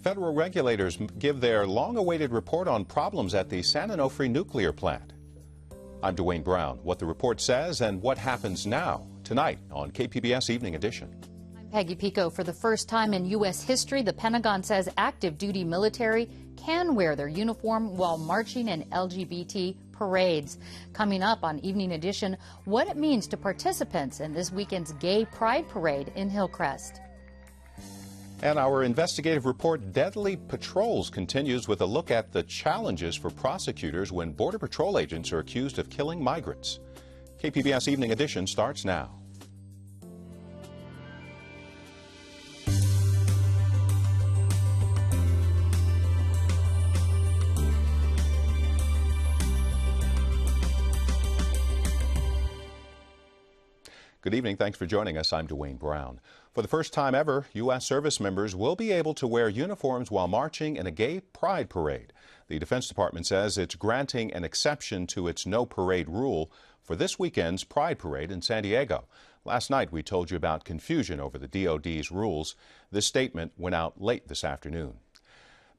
Federal regulators give their long-awaited report on problems at the San Onofre nuclear plant. I'm Dwayne Brown. What the report says and what happens now, tonight on KPBS Evening Edition. I'm Peggy Pico. For the first time in U.S. history, the Pentagon says active duty military can wear their uniform while marching in LGBT parades. Coming up on Evening Edition, what it means to participants in this weekend's Gay Pride Parade in Hillcrest. And our investigative report, Deadly Patrols, continues with a look at the challenges for prosecutors when Border Patrol agents are accused of killing migrants. KPBS Evening Edition starts now. Good evening. Thanks for joining us. I'm Dwayne Brown. For the first time ever, U.S. service members will be able to wear uniforms while marching in a gay pride parade. The Defense Department says it's granting an exception to its no parade rule for this weekend's Pride Parade in San Diego. Last night, we told you about confusion over the DOD's rules. This statement went out late this afternoon.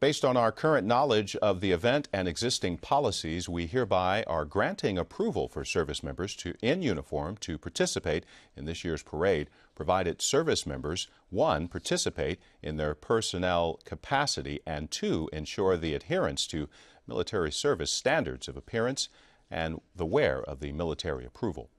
Based on our current knowledge of the event and existing policies, we hereby are granting approval for service members in uniform to participate in this year's parade, provided service members, 1, participate in their personnel capacity, and 2, ensure the adherence to military service standards of appearance and the wear of the military approval.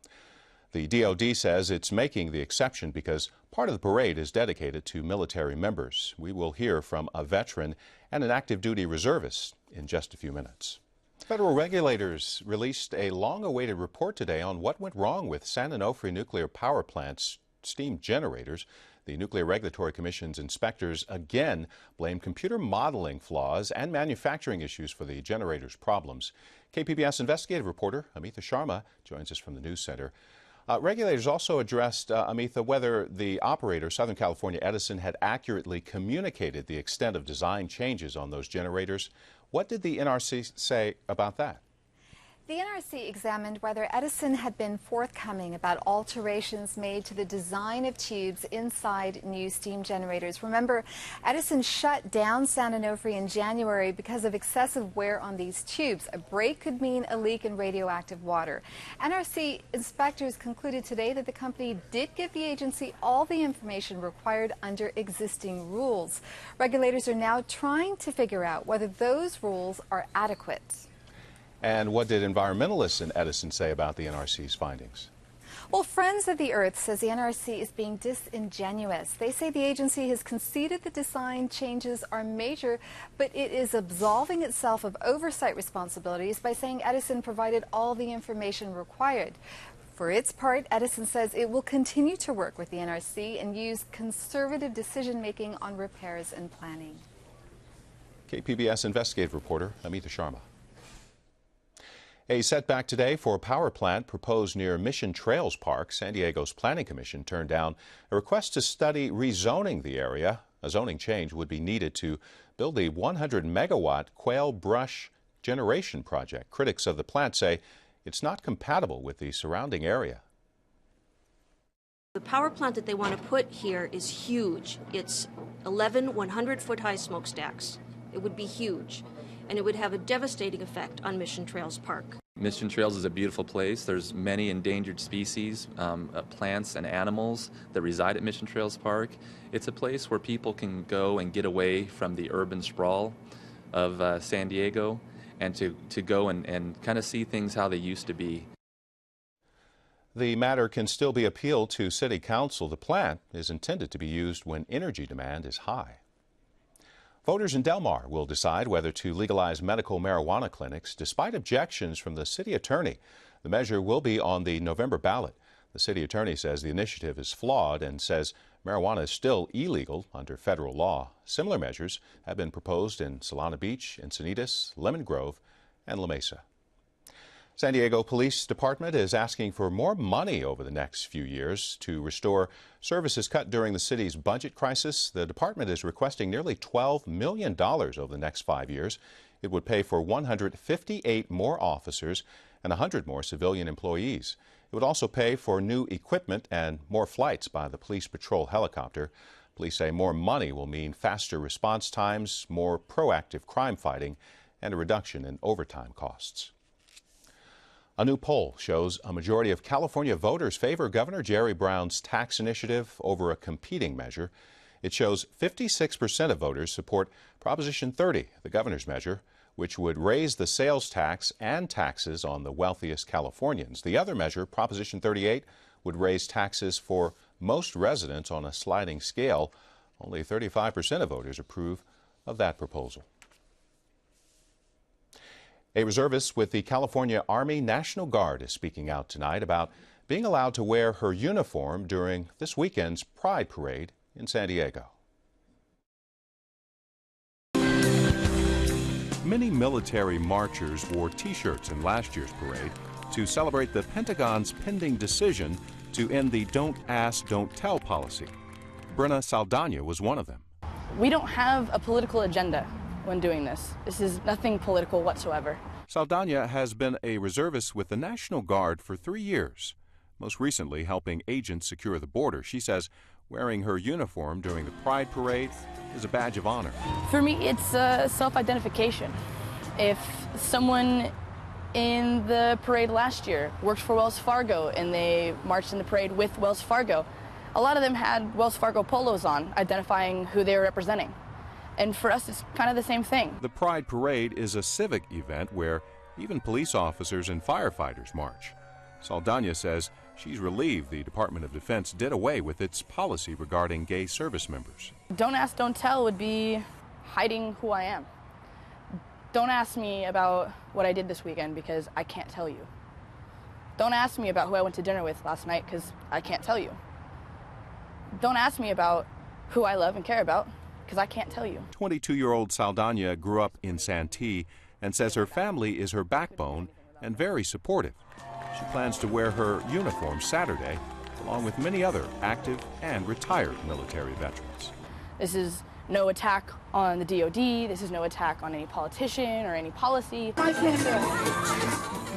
The DOD says it's making the exception because part of the parade is dedicated to military members. We will hear from a veteran and an active duty reservist in just a few minutes. Federal regulators released a long-awaited report today on what went wrong with San Onofre nuclear power plant's steam generators. The Nuclear Regulatory Commission's inspectors again blame computer modeling flaws and manufacturing issues for the generator's problems. KPBS investigative reporter Amitha Sharma joins us from the News Center. Regulators also addressed, Amitha, whether the operator, Southern California Edison, had accurately communicated the extent of design changes on those generators. What did the NRC say about that? The NRC examined whether Edison had been forthcoming about alterations made to the design of tubes inside new steam generators. Remember, Edison shut down San Onofre in January because of excessive wear on these tubes. A break could mean a leak in radioactive water. NRC inspectors concluded today that the company did give the agency all the information required under existing rules. Regulators are now trying to figure out whether those rules are adequate. And what did environmentalists in Edison say about the NRC's findings? Well, Friends of the Earth says the NRC is being disingenuous. They say the agency has conceded the design changes are major, but it is absolving itself of oversight responsibilities by saying Edison provided all the information required. For its part, Edison says it will continue to work with the NRC and use conservative decision-making on repairs and planning. KPBS investigative reporter Amitha Sharma. A setback today for a power plant proposed near Mission Trails Park. San Diego's Planning Commission turned down a request to study rezoning the area. A zoning change would be needed to build the 100-megawatt Quail Brush generation project. Critics of the plant say it's not compatible with the surrounding area. The power plant that they want to put here is huge. It's 11 100-foot-high smokestacks. It would be huge, and it would have a devastating effect on Mission Trails Park. Mission Trails is a beautiful place. There's many endangered species, plants and animals that reside at Mission Trails Park. It's a place where people can go and get away from the urban sprawl of San Diego and to go and kind of see things how they used to be. The matter can still be appealed to City Council. The plant is intended to be used when energy demand is high. Voters in Del Mar will decide whether to legalize medical marijuana clinics despite objections from the city attorney. The measure will be on the November ballot. The city attorney says the initiative is flawed and says marijuana is still illegal under federal law. Similar measures have been proposed in Solana Beach, Encinitas, Lemon Grove, and La Mesa. San Diego Police Department is asking for more money over the next few years to restore services cut during the city's budget crisis. The department is requesting nearly $12 million over the next 5 years. It would pay for 158 more officers and 100 more civilian employees. It would also pay for new equipment and more flights by the police patrol helicopter. Police say more money will mean faster response times, more proactive crime fighting, and a reduction in overtime costs. A new poll shows a majority of California voters favor Governor Jerry Brown's tax initiative over a competing measure. It shows 56% of voters support Proposition 30, the governor's measure, which would raise the sales tax and taxes on the wealthiest Californians. The other measure, Proposition 38, would raise taxes for most residents on a sliding scale. Only 35% of voters approve of that proposal. A reservist with the California Army National Guard is speaking out tonight about being allowed to wear her uniform during this weekend's Pride Parade in San Diego. Many military marchers wore T-shirts in last year's parade to celebrate the Pentagon's pending decision to end the Don't Ask, Don't Tell policy. Brenna Saldana was one of them. We don't have a political agenda when doing this. This is nothing political whatsoever. Saldana has been a reservist with the National Guard for 3 years, most recently helping agents secure the border. She says wearing her uniform during the Pride Parade is a badge of honor. For me, it's self-identification. If someone in the parade last year worked for Wells Fargo and they marched in the parade with Wells Fargo, a lot of them had Wells Fargo polos on, identifying who they were representing. And for us, it's kind of the same thing. The Pride Parade is a civic event where even police officers and firefighters march. Saldana says she's relieved the Department of Defense did away with its policy regarding gay service members. Don't ask, don't tell would be hiding who I am. Don't ask me about what I did this weekend because I can't tell you. Don't ask me about who I went to dinner with last night because I can't tell you. Don't ask me about who I love and care about because I can't tell you. 22-year-old Saldana grew up in Santee and says her family is her backbone and very supportive. She plans to wear her uniform Saturday, along with many other active and retired military veterans. This is no attack on the DOD. This is no attack on any politician or any policy.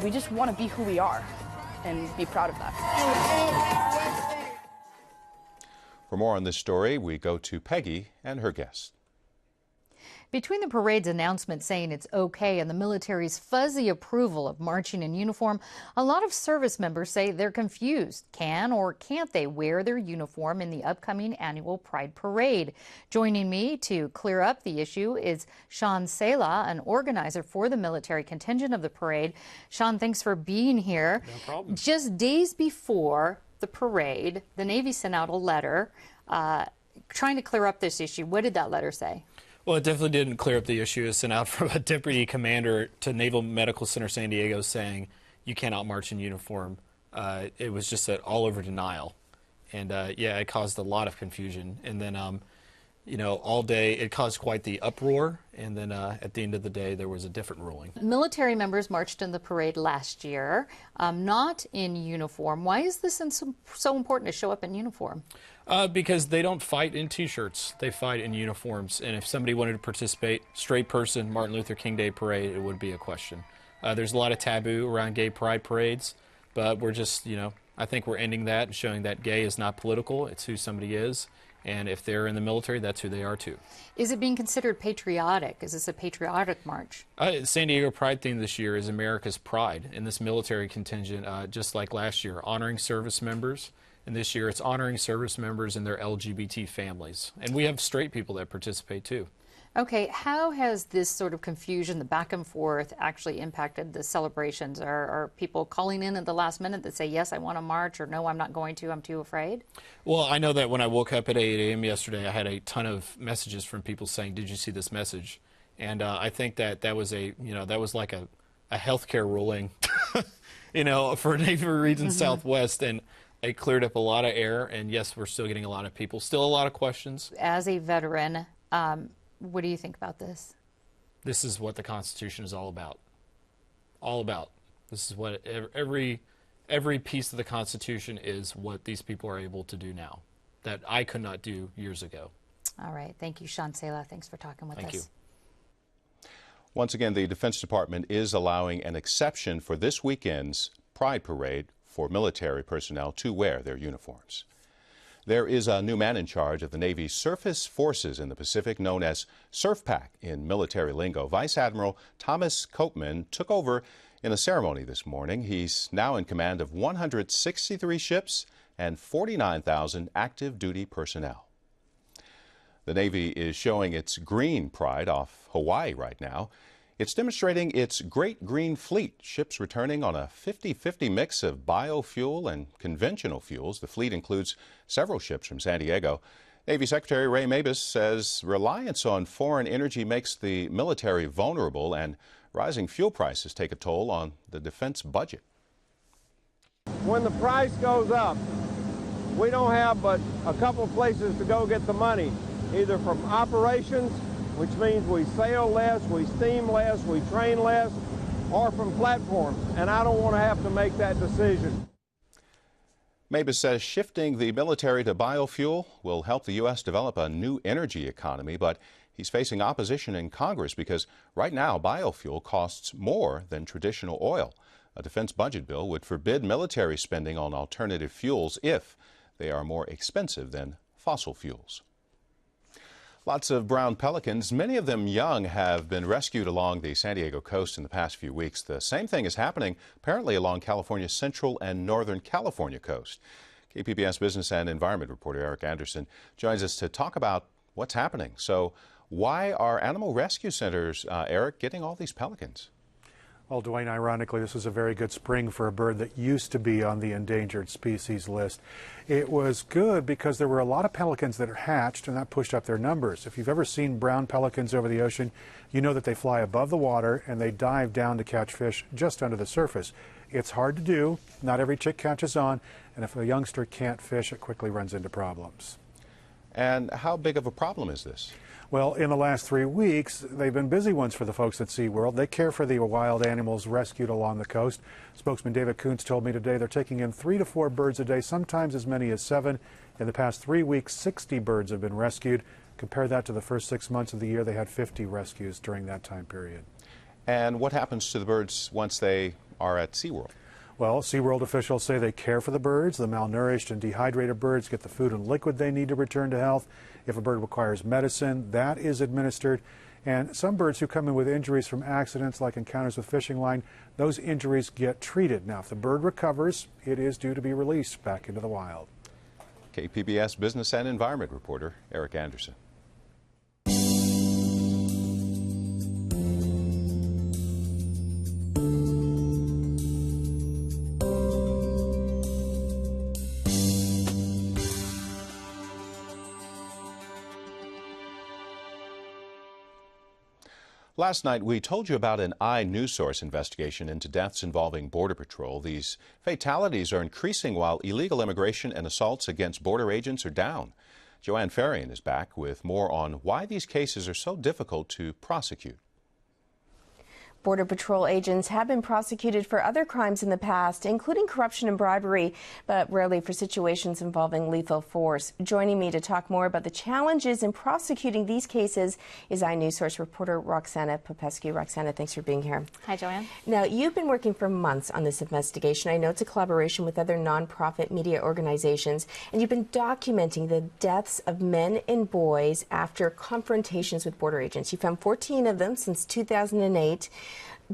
We just want to be who we are and be proud of that. For more on this story, we go to Peggy and her guest. Between the parade's announcement saying it's okay and the military's fuzzy approval of marching in uniform, a lot of service members say they're confused. Can or can't they wear their uniform in the upcoming annual Pride Parade? Joining me to clear up the issue is Sean Sela, an organizer for the military contingent of the parade. Sean, thanks for being here. No problem. Just days before the parade, the Navy sent out a letter trying to clear up this issue. What did that letter say? Well, it definitely didn't clear up the issue. It was sent out from a deputy commander to Naval Medical Center San Diego saying you cannot march in uniform. It was just an all-over denial. And, yeah, it caused a lot of confusion. And then, you know, all day it caused quite the uproar. And then at the end of the day, there was a different ruling. Military members marched in the parade last year, not in uniform. Why is this so important to show up in uniform? Because they don't fight in T-shirts. They fight in uniforms. And if somebody wanted to participate, straight person, Martin Luther King Day parade, it would be a question. There's a lot of taboo around gay pride parades, but we're just, you know, I think we're ending that and showing that gay is not political. It's who somebody is. And if they're in the military, that's who they are too. Is it being considered patriotic? Is this a patriotic march? San Diego Pride theme this year is America's Pride. And this military contingent, just like last year, honoring service members. And this year it's honoring service members and their LGBT families. And we have straight people that participate too. Okay, how has this sort of confusion, the back and forth, actually impacted the celebrations? Are people calling in at the last minute that say, yes, I want to march, or no, I'm not going to, I'm too afraid? Well, I know that when I woke up at 8 a.m. yesterday, I had a ton of messages from people saying, did you see this message? And I think that was that was like a healthcare ruling, you know, for Navy Region Southwest. And it cleared up a lot of air, and yes, we're still getting a lot of people, still a lot of questions. As a veteran, what do you think about this? This is what the Constitution is all about. All about. This is what every piece of the Constitution is what these people are able to do now that I could not do years ago. All right. Thank you, Sean Sela. Thanks for talking with us. Thank you. Once again, the Defense Department is allowing an exception for this weekend's Pride Parade for military personnel to wear their uniforms. There is a new man in charge of the Navy's surface forces in the Pacific, known as SurfPac in military lingo. Vice Admiral Thomas Copeman took over in a ceremony this morning. He's now in command of 163 ships and 49,000 active duty personnel. The Navy is showing its green pride off Hawaii right now. It's demonstrating its Great Green Fleet, ships returning on a 50-50 mix of biofuel and conventional fuels. The fleet includes several ships from San Diego. Navy Secretary Ray Mabus says reliance on foreign energy makes the military vulnerable, and rising fuel prices take a toll on the defense budget. When the price goes up, we don't have but a couple places to go get the money, either from operations, which means we sail less, we steam less, we train less, or from platforms, and I don't want to have to make that decision. Mabus says shifting the military to biofuel will help the U.S. develop a new energy economy, but he's facing opposition in Congress because right now biofuel costs more than traditional oil. A defense budget bill would forbid military spending on alternative fuels if they are more expensive than fossil fuels. Lots of brown pelicans, many of them young, have been rescued along the San Diego coast in the past few weeks. The same thing is happening apparently along California's central and northern California coast. KPBS business and environment reporter Eric Anderson joins us to talk about what's happening. So why are animal rescue centers, Eric, getting all these pelicans? Well, Dwayne, ironically, this was a very good spring for a bird that used to be on the endangered species list. It was good because there were a lot of pelicans that are hatched, and that pushed up their numbers. If you've ever seen brown pelicans over the ocean, you know that they fly above the water and they dive down to catch fish just under the surface. It's hard to do. Not every chick catches on, and if a youngster can't fish, it quickly runs into problems. And how big of a problem is this? Well, in the last 3 weeks, they've been busy ones for the folks at SeaWorld. They care for the wild animals rescued along the coast. Spokesman David Kuntz told me today they're taking in 3 to 4 birds a day, sometimes as many as 7. In the past 3 weeks, 60 birds have been rescued. Compare that to the first 6 months of the year, they had 50 rescues during that time period. And what happens to the birds once they are at SeaWorld? Well, SeaWorld officials say they care for the birds. The malnourished and dehydrated birds get the food and liquid they need to return to health. If a bird requires medicine, that is administered. And some birds who come in with injuries from accidents like encounters with fishing line, those injuries get treated. Now, if the bird recovers, it is due to be released back into the wild. KPBS business and environment reporter Eric Anderson. Last night, we told you about an iNewsSource investigation into deaths involving Border Patrol. These fatalities are increasing while illegal immigration and assaults against border agents are down. Joanne Farian is back with more on why these cases are so difficult to prosecute. Border Patrol agents have been prosecuted for other crimes in the past, including corruption and bribery, but rarely for situations involving lethal force. Joining me to talk more about the challenges in prosecuting these cases is iNewsSource reporter Roxana Popescu. Roxana, thanks for being here. Hi, Joanne. Now, you've been working for months on this investigation. I know it's a collaboration with other nonprofit media organizations, and you've been documenting the deaths of men and boys after confrontations with border agents. You found 14 of them since 2008.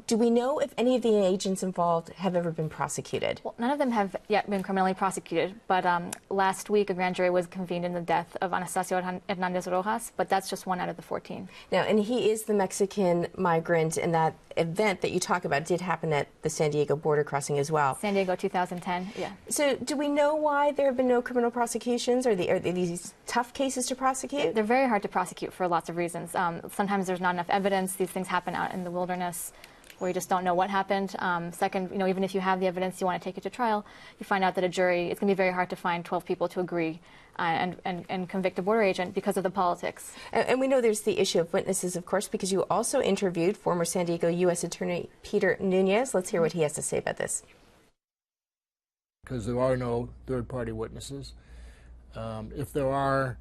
Do we know if any of the agents involved have ever been prosecuted? Well, none of them have yet been criminally prosecuted, but last week a grand jury was convened in the death of Anastasio Hernandez Rojas, but that's just one out of the 14. Now, and he is the Mexican migrant, and that event that you talk about did happen at the San Diego border crossing as well. San Diego 2010, yeah. So do we know why there have been no criminal prosecutions? Are these tough cases to prosecute? They're very hard to prosecute for lots of reasons. Sometimes there's not enough evidence. These things happen out in the wilderness where you just don't know what happened. Second, even if you have the evidence, you want to take it to trial, you find out that a jury, it's going to be very hard to find 12 people to agree and convict a border agent because of the politics. And we know there's the issue of witnesses, of course, because you also interviewed former San Diego U.S. Attorney Peter Nunez. Let's hear what he has to say about this. Because there are no third-party witnesses. If there are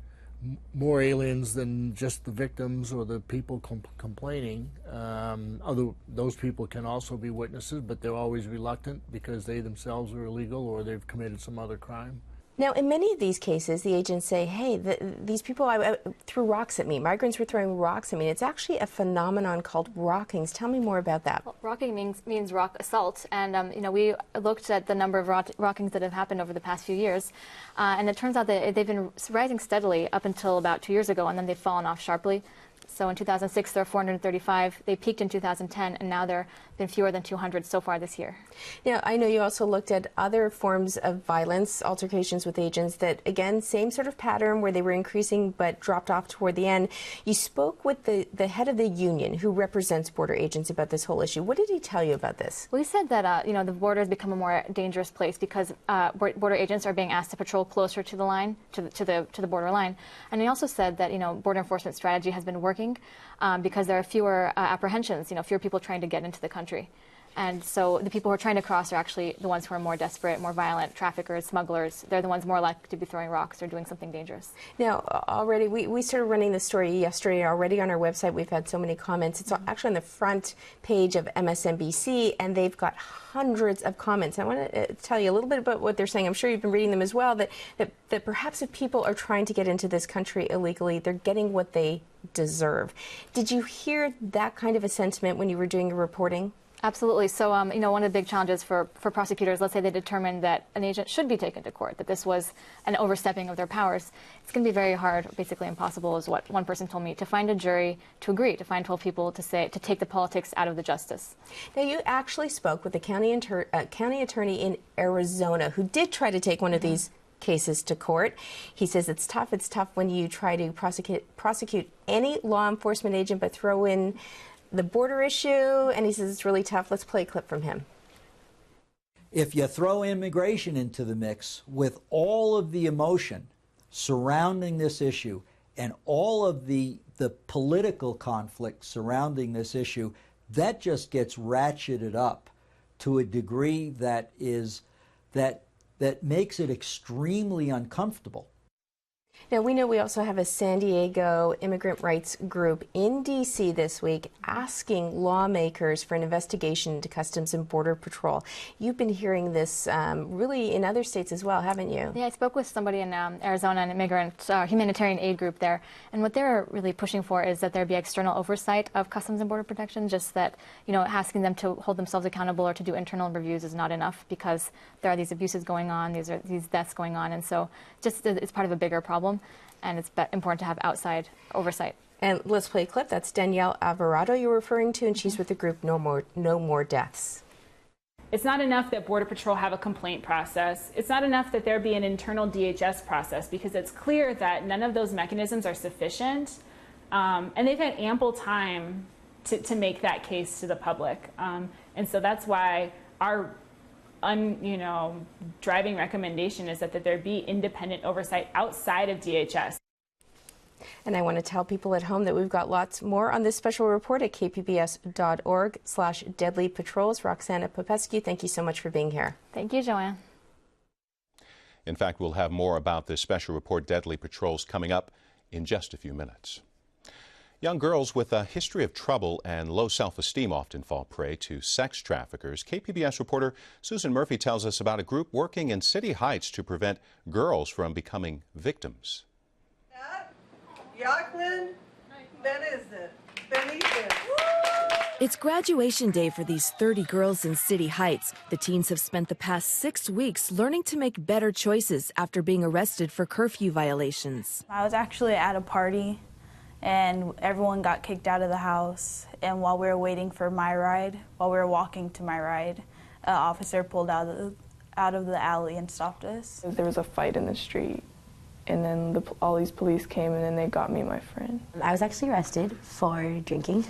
more aliens than just the victims or the people complaining, those people can also be witnesses, but they're always reluctant because they themselves are illegal or they've committed some other crime. Now, in many of these cases, the agents say, hey, these people threw rocks at me. Migrants were throwing rocks at me. It's actually a phenomenon called rockings. Tell me more about that. Well, rocking means rock assault. And, we looked at the number of rockings that have happened over the past few years. And it turns out that they've been rising steadily up until about 2 years ago, and then they've fallen off sharply. So in 2006, there were 435. They peaked in 2010, and now there have been fewer than 200 so far this year. Now, I know you also looked at other forms of violence, altercations with agents that, again, same sort of pattern where they were increasing but dropped off toward the end. You spoke with the head of the union who represents border agents about this whole issue. What did he tell you about this? Well, he said that, the border has become a more dangerous place because border agents are being asked to patrol closer to the line, to the border line. And he also said that, border enforcement strategy has been working because there are fewer apprehensions, fewer people trying to get into the country. And so the people who are trying to cross are actually the ones who are more desperate, more violent, traffickers, smugglers. They're the ones more likely to be throwing rocks or doing something dangerous. Now, already, we started running the story yesterday. Already on our website, we've had so many comments. It's actually on the front page of MSNBC, and they've got hundreds of comments. I want to tell you a little bit about what they're saying. I'm sure you've been reading them as well, that perhaps if people are trying to get into this country illegally, they're getting what they deserve. Did you hear that kind of a sentiment when you were doing your reporting? Absolutely. So, one of the big challenges for prosecutors, let's say they determined that an agent should be taken to court, that this was an overstepping of their powers. It's going to be very hard, basically impossible, is what one person told me, to find a jury to agree, to find 12 people to take the politics out of the justice. Now, you actually spoke with the county attorney in Arizona who did try to take one of these cases to court. He says it's tough. It's tough when you try to prosecute any law enforcement agent, but throw in the border issue, and he says it's really tough. Let's play a clip from him. If you throw immigration into the mix with all of the emotion surrounding this issue and all of the political conflict surrounding this issue, that just gets ratcheted up to a degree that makes it extremely uncomfortable. Now, we know we also have a San Diego immigrant rights group in D.C. this week asking lawmakers for an investigation into Customs and Border Patrol. You've been hearing this really in other states as well, haven't you? Yeah, I spoke with somebody in Arizona, an immigrant humanitarian aid group there, and what they're really pushing for is that there be external oversight of Customs and Border Protection, just that, asking them to hold themselves accountable or to do internal reviews is not enough because there are these abuses going on, these deaths going on, and so just it's part of a bigger problem. And it's important to have outside oversight. And let's play a clip. That's Danielle Alvarado you're referring to, and she's with the group No More Deaths. It's not enough that Border Patrol have a complaint process. It's not enough that there be an internal DHS process, because it's clear that none of those mechanisms are sufficient. And they've had ample time to make that case to the public. And so that's why our driving recommendation is that there be independent oversight outside of DHS. And I want to tell people at home that we've got lots more on this special report at kpbs.org/deadly patrols. Roxana Popescu, thank you so much for being here. Thank you, Joanne. In fact, we'll have more about this special report, Deadly Patrols, coming up in just a few minutes. Young girls with a history of trouble and low self-esteem often fall prey to sex traffickers. KPBS reporter Susan Murphy tells us about a group working in City Heights to prevent girls from becoming victims. It's graduation day for these 30 girls in City Heights. The teens have spent the past 6 weeks learning to make better choices after being arrested for curfew violations. I was actually at a party, and everyone got kicked out of the house. And while we were waiting for my ride, while we were walking to my ride, an officer pulled out of the alley and stopped us. There was a fight in the street, and then all these police came, and then they got me and my friend. I was actually arrested for drinking,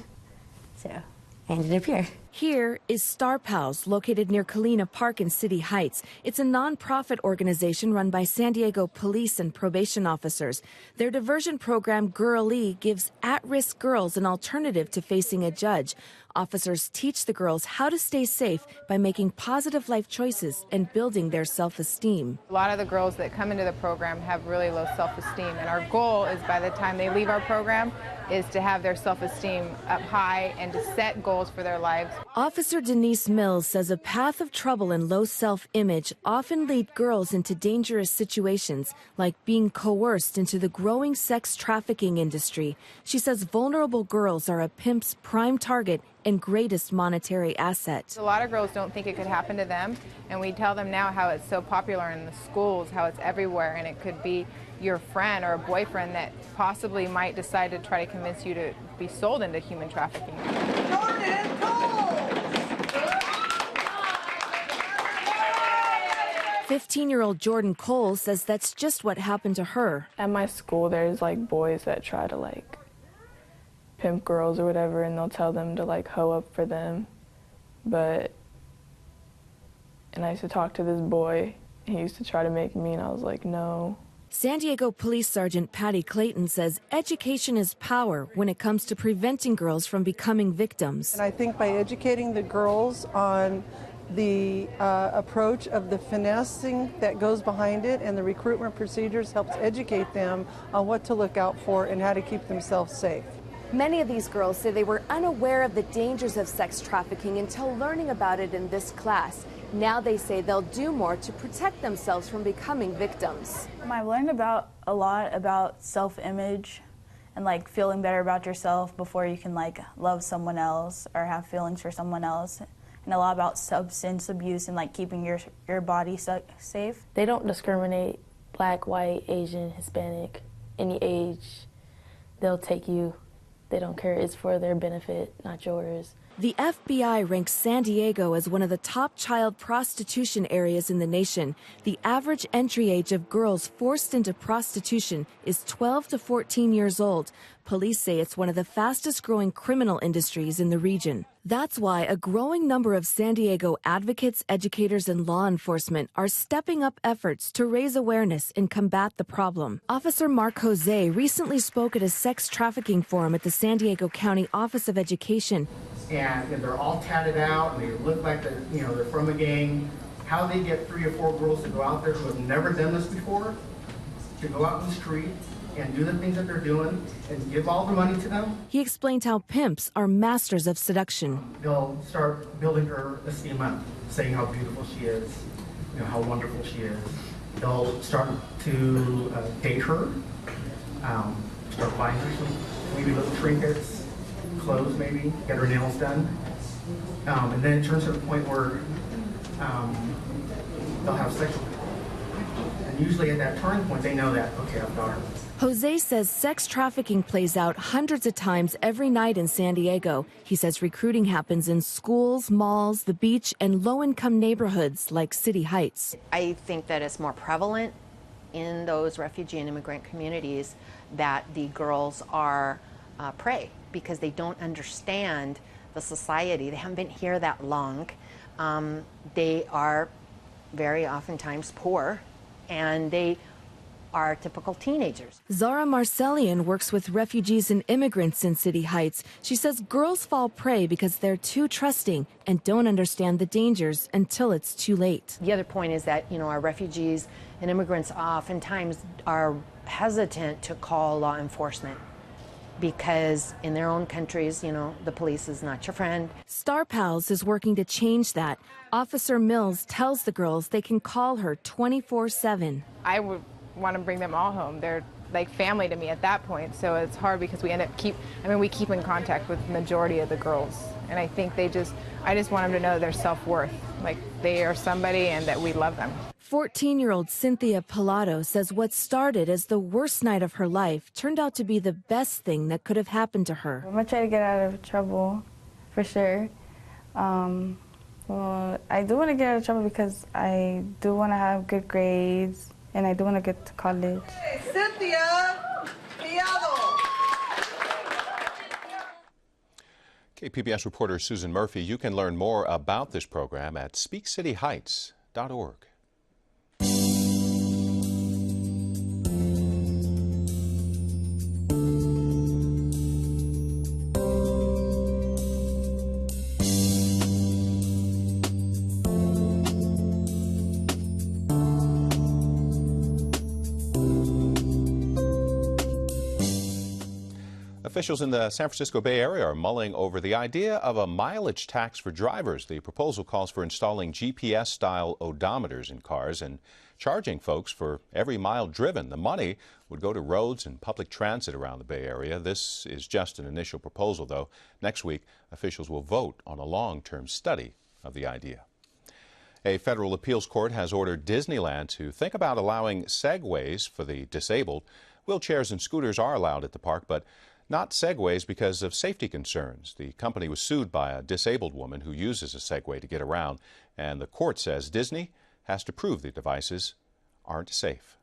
so I ended up here. Here is Star Pals, located near Kalina Park in City Heights. It's a non-profit organization run by San Diego police and probation officers. Their diversion program, Girlie, gives at-risk girls an alternative to facing a judge. Officers teach the girls how to stay safe by making positive life choices and building their self-esteem. A lot of the girls that come into the program have really low self-esteem, and our goal is by the time they leave our program, is to have their self-esteem up high and to set goals for their lives. Officer Denise Mills says a path of trouble and low self-image often lead girls into dangerous situations, like being coerced into the growing sex trafficking industry. She says vulnerable girls are a pimp's prime target and greatest monetary asset. A lot of girls don't think it could happen to them, and we tell them now how it's so popular in the schools, how it's everywhere, and it could be your friend or a boyfriend that possibly might decide to try to convince you to be sold into human trafficking. 15-year-old Jordan Cole says that's just what happened to her. At my school, there's like boys that try to like pimp girls or whatever, and they'll tell them to like hoe up for them. And I used to talk to this boy. He used to try to make me, and I was like, no. San Diego Police Sergeant Patty Clayton says education is power when it comes to preventing girls from becoming victims. And I think by educating the girls on the approach of the finessing that goes behind it and the recruitment procedures helps educate them on what to look out for and how to keep themselves safe. Many of these girls say they were unaware of the dangers of sex trafficking until learning about it in this class. Now they say they'll do more to protect themselves from becoming victims. I've learned a lot about self-image and like feeling better about yourself before you can like love someone else or have feelings for someone else, and a lot about substance abuse and like keeping your body safe. They don't discriminate black, white, Asian, Hispanic, any age. They'll take you. They don't care. It's for their benefit, not yours. The FBI ranks San Diego as one of the top child prostitution areas in the nation. The average entry age of girls forced into prostitution is 12 to 14 years old. Police say it's one of the fastest growing criminal industries in the region. That's why a growing number of San Diego advocates, educators, and law enforcement are stepping up efforts to raise awareness and combat the problem. Officer Mark Jose recently spoke at a sex trafficking forum at the San Diego County Office of Education. And they're all tatted out, and they look like they're from a gang. How they get 3 or 4 girls to go out there who have never done this before, to go out in the street and do the things that they're doing and give all the money to them. He explained how pimps are masters of seduction. They'll start building her esteem up, saying how beautiful she is, how wonderful she is. They'll start to date her, start buying her some maybe little trinkets, clothes maybe, get her nails done. And then it turns to the point where they'll have sex with her. And usually at that turning point, they know that, okay, I've got her. Jose says sex trafficking plays out hundreds of times every night in San Diego. He says recruiting happens in schools, malls, the beach, and low-income neighborhoods like City Heights. I think that it's more prevalent in those refugee and immigrant communities that the girls are prey because they don't understand the society. They haven't been here that long. They are very oftentimes poor, and they are typical teenagers. Zara Marcellian works with refugees and immigrants in City Heights. She says girls fall prey because they're too trusting and don't understand the dangers until it's too late. The other point is that, our refugees and immigrants oftentimes are hesitant to call law enforcement because in their own countries, the police is not your friend. Star Pals is working to change that. Officer Mills tells the girls they can call her 24/7. I would want to bring them all home. They're like family to me at that point, so it's hard because we we keep in contact with the majority of the girls, and I think I just want them to know their self-worth, like they are somebody and that we love them. 14-year-old Cynthia Pilato says what started as the worst night of her life turned out to be the best thing that could have happened to her. I'm gonna try to get out of trouble, for sure. Well, I do want to get out of trouble because I do want to have good grades, and I do want to get to college. Hey, Cynthia Pilato. KPBS reporter Susan Murphy, you can learn more about this program at speakcityheights.org. Officials in the San Francisco Bay Area are mulling over the idea of a mileage tax for drivers. The proposal calls for installing GPS-style odometers in cars and charging folks for every mile driven. The money would go to roads and public transit around the Bay Area. This is just an initial proposal, though. Next week, officials will vote on a long-term study of the idea. A federal appeals court has ordered Disneyland to think about allowing segways for the disabled. Wheelchairs and scooters are allowed at the park, but not Segways because of safety concerns. The company was sued by a disabled woman who uses a Segway to get around, and the court says Disney has to prove the devices aren't safe.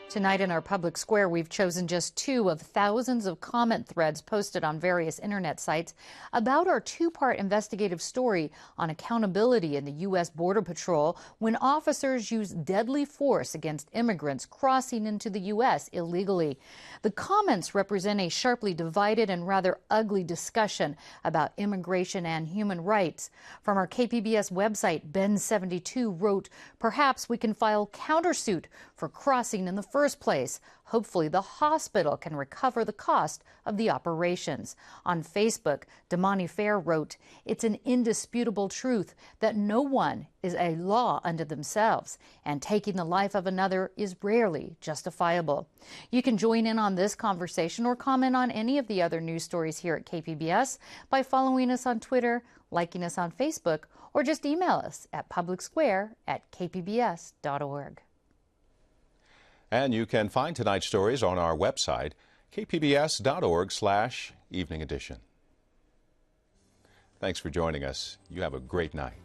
Tonight in our public square, we've chosen just 2 of thousands of comment threads posted on various internet sites about our 2-part investigative story on accountability in the U.S. Border Patrol when officers use deadly force against immigrants crossing into the U.S. illegally. The comments represent a sharply divided and rather ugly discussion about immigration and human rights. From our KPBS website, Ben72 wrote, "Perhaps we can file countersuit for crossing in the first place. Hopefully the hospital can recover the cost of the operations." On Facebook, Damani Fair wrote, "It's an indisputable truth that no one is a law unto themselves, and taking the life of another is rarely justifiable." You can join in on this conversation or comment on any of the other news stories here at KPBS by following us on Twitter, liking us on Facebook, or just email us at publicsquare@kpbs.org. And you can find tonight's stories on our website, kpbs.org/evening edition. Thanks for joining us. You have a great night.